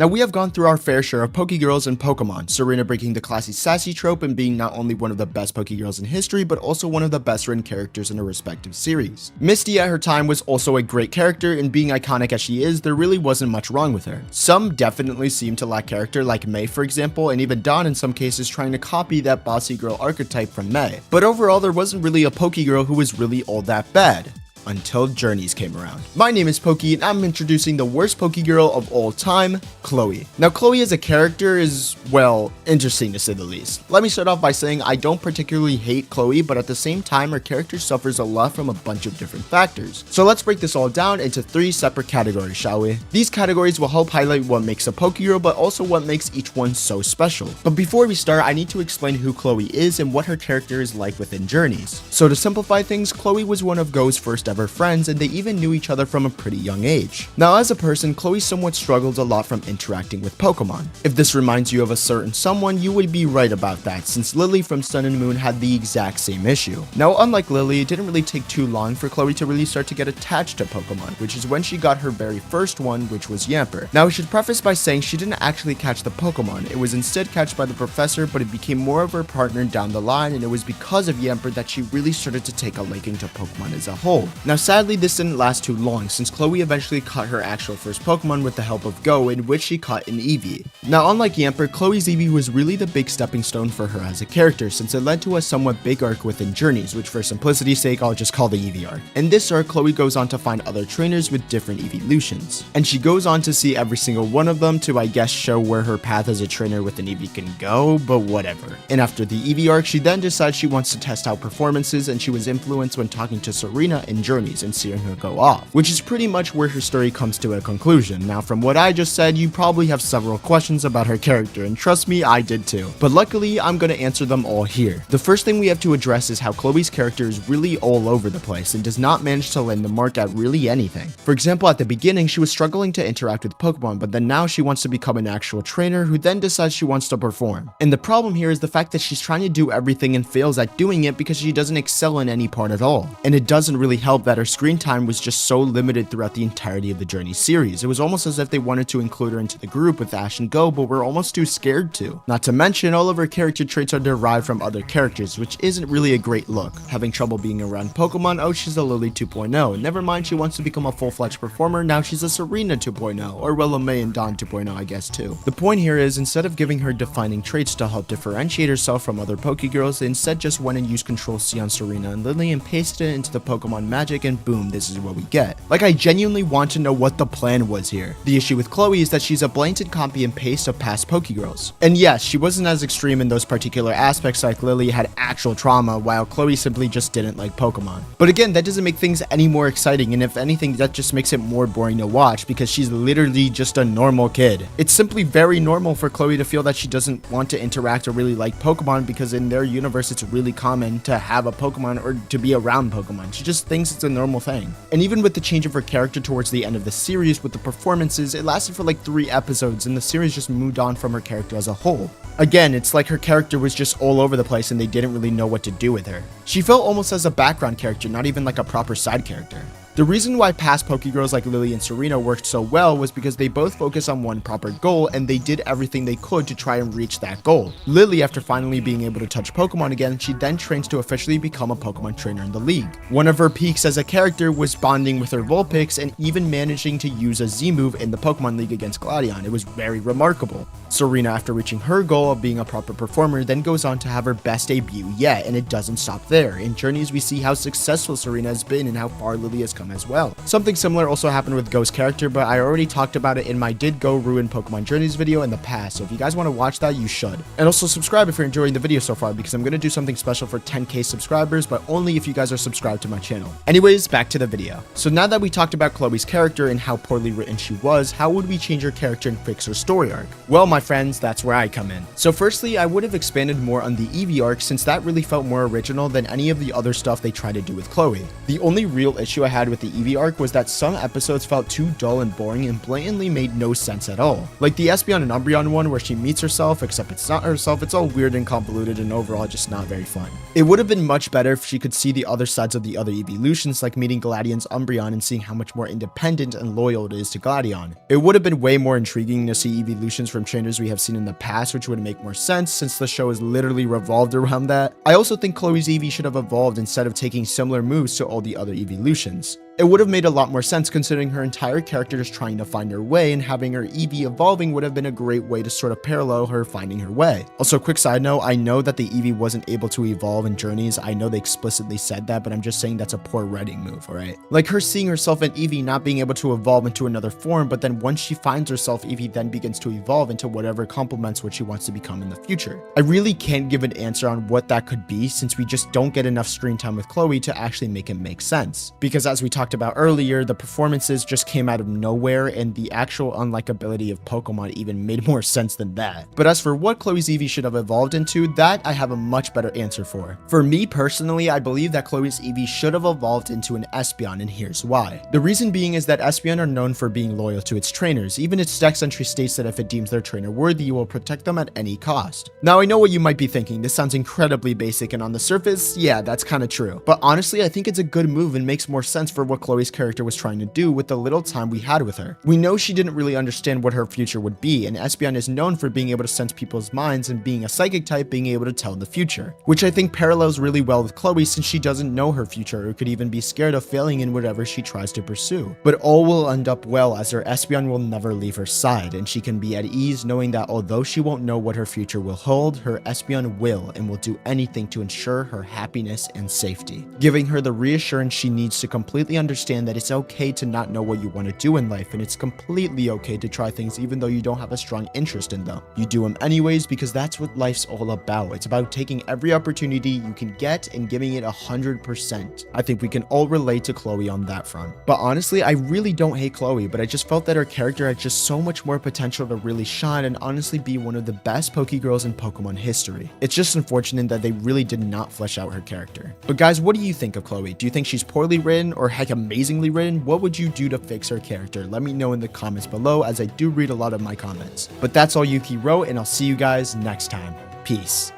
Now we have gone through our fair share of Pokegirls and Pokemon, Serena breaking the classy sassy trope and being not only one of the best Pokegirls in history, but also one of the best written characters in her respective series. Misty at her time was also a great character, and being iconic as she is, there really wasn't much wrong with her. Some definitely seem to lack character, like May for example, and even Dawn in some cases trying to copy that bossy girl archetype from May. But overall there wasn't really a Pokegirl who was really all that bad. Until Journeys came around. My name is Pokey and I'm introducing the worst Pokegirl of all time, Chloe. Now Chloe as a character is, well, interesting to say the least. Let me start off by saying I don't particularly hate Chloe, but at the same time her character suffers a lot from a bunch of different factors. So let's break this all down into 3 separate categories, shall we? These categories will help highlight what makes a Pokegirl, but also what makes each one so special. But before we start, I need to explain who Chloe is and what her character is like within Journeys. So to simplify things, Chloe was one of Go's first ever friends, and they even knew each other from a pretty young age. Now as a person, Chloe somewhat struggles a lot from interacting with Pokemon. If this reminds you of a certain someone, you would be right about that, since Lily from Sun and Moon had the exact same issue. Now unlike Lily, it didn't really take too long for Chloe to really start to get attached to Pokemon, which is when she got her very first one, which was Yamper. Now I should preface by saying she didn't actually catch the Pokemon, it was instead catched by the professor, but it became more of her partner down the line, and it was because of Yamper that she really started to take a liking to Pokemon as a whole. Now sadly, this didn't last too long, since Chloe eventually caught her actual first Pokemon with the help of Go, in which she caught an Eevee. Now unlike Yamper, Chloe's Eevee was really the big stepping stone for her as a character, since it led to a somewhat big arc within Journeys, which for simplicity's sake I'll just call the Eevee arc. In this arc, Chloe goes on to find other trainers with different evolutions, and she goes on to see every single one of them to I guess show where her path as a trainer with an Eevee can go, but whatever. And after the Eevee arc, she then decides she wants to test out performances, and she was influenced when talking to Serena in Journeys and seeing her go off, which is pretty much where her story comes to a conclusion. Now from what I just said, you probably have several questions about her character, and trust me, I did too. But luckily, I'm gonna answer them all here. The first thing we have to address is how Chloe's character is really all over the place and does not manage to land the mark at really anything. For example, at the beginning, she was struggling to interact with Pokemon, but then now she wants to become an actual trainer who then decides she wants to perform. And the problem here is the fact that she's trying to do everything and fails at doing it because she doesn't excel in any part at all. And it doesn't really help that her screen time was just so limited throughout the entirety of the Journey series. It was almost as if they wanted to include her into the group with Ash and Go, but were almost too scared to. Not to mention, all of her character traits are derived from other characters, which isn't really a great look. Having trouble being around Pokemon, oh she's a Lily 2.0. Never mind she wants to become a full-fledged performer, now she's a Serena 2.0, or well a May and Dawn 2.0 I guess too. The point here is, instead of giving her defining traits to help differentiate herself from other Pokegirls, they instead just went and used Control-C on Serena and Lily and pasted it into the Pokemon magic, and boom, this is what we get. Like, I genuinely want to know what the plan was here. The issue with Chloe is that she's a blatant copy and paste of past Pokegirls. And yes, she wasn't as extreme in those particular aspects, like Lily had actual trauma, while Chloe simply just didn't like Pokemon. But again, that doesn't make things any more exciting, and if anything, that just makes it more boring to watch, because she's literally just a normal kid. It's simply very normal for Chloe to feel that she doesn't want to interact or really like Pokemon, because in their universe, it's really common to have a Pokemon or to be around Pokemon. She just thinks it's a normal thing. And even with the change of her character towards the end of the series with the performances, it lasted for like 3 episodes and the series just moved on from her character as a whole. Again, it's like her character was just all over the place and they didn't really know what to do with her. She felt almost as a background character, not even like a proper side character. The reason why past Pokegirls like Lily and Serena worked so well was because they both focused on one proper goal and they did everything they could to try and reach that goal. Lily, after finally being able to touch Pokemon again, she then trains to officially become a Pokemon trainer in the league. One of her peaks as a character was bonding with her Vulpix and even managing to use a Z move in the Pokemon League against Gladion. It was very remarkable. Serena, after reaching her goal of being a proper performer, then goes on to have her best debut yet, and it doesn't stop there. In Journeys, we see how successful Serena has been and how far Lily has come as well. Something similar also happened with Go's character, but I already talked about it in my Did Go Ruin Pokemon Journeys video in the past, so if you guys want to watch that, you should. And also subscribe if you're enjoying the video so far, because I'm going to do something special for 10k subscribers, but only if you guys are subscribed to my channel. Anyways, back to the video. So now that we talked about Chloe's character and how poorly written she was, how would we change her character and fix her story arc? Well, my friends, that's where I come in. So firstly, I would have expanded more on the Eevee arc, since that really felt more original than any of the other stuff they tried to do with Chloe. The only real issue I had with the Eevee arc was that some episodes felt too dull and boring and blatantly made no sense at all. Like the Espeon and Umbreon one where she meets herself, except it's not herself, it's all weird and convoluted and overall just not very fun. It would have been much better if she could see the other sides of the other evolutions, like meeting Gladion's Umbreon and seeing how much more independent and loyal it is to Gladion. It would have been way more intriguing to see evolutions from trainers we have seen in the past, which would make more sense since the show is literally revolved around that. I also think Chloe's Eevee should have evolved instead of taking similar moves to all the other evolutions. It would have made a lot more sense considering her entire character is trying to find her way, and having her Eevee evolving would have been a great way to sort of parallel her finding her way. Also, quick side note, I know that the Eevee wasn't able to evolve in Journeys. I know they explicitly said that, but I'm just saying that's a poor writing move, alright? Like her seeing herself in Eevee not being able to evolve into another form, but then once she finds herself, Eevee then begins to evolve into whatever complements what she wants to become in the future. I really can't give an answer on what that could be since we just don't get enough screen time with Chloe to actually make it make sense. Because as we talked about earlier, the performances just came out of nowhere and the actual unlikability of Pokemon even made more sense than that. But as for what Chloe's Eevee should have evolved into, that I have a much better answer for. For me personally, I believe that Chloe's Eevee should have evolved into an Espeon, and here's why. The reason being is that Espeon are known for being loyal to its trainers. Even its dex entry states that if it deems their trainer worthy, you will protect them at any cost. Now I know what you might be thinking, this sounds incredibly basic, and on the surface, yeah, that's kinda true. But honestly, I think it's a good move and makes more sense for what Chloe's character was trying to do with the little time we had with her. We know she didn't really understand what her future would be, and Espeon is known for being able to sense people's minds and being a psychic type being able to tell the future, which I think parallels really well with Chloe since she doesn't know her future or could even be scared of failing in whatever she tries to pursue. But all will end up well as her Espeon will never leave her side, and she can be at ease knowing that although she won't know what her future will hold, her Espeon will and will do anything to ensure her happiness and safety, giving her the reassurance she needs to completely understand that it's okay to not know what you want to do in life, and it's completely okay to try things even though you don't have a strong interest in them. You do them anyways because that's what life's all about. It's about taking every opportunity you can get and giving it 100%. I think we can all relate to Chloe on that front. But honestly, I really don't hate Chloe, but I just felt that her character had just so much more potential to really shine and honestly be one of the best Pokegirls in Pokemon history. It's just unfortunate that they really did not flesh out her character. But guys, what do you think of Chloe? Do you think she's poorly written or heck amazingly written? What would you do to fix her character? Let me know in the comments below as I do read a lot of my comments. But that's all Yuki wrote, and I'll see you guys next time. Peace.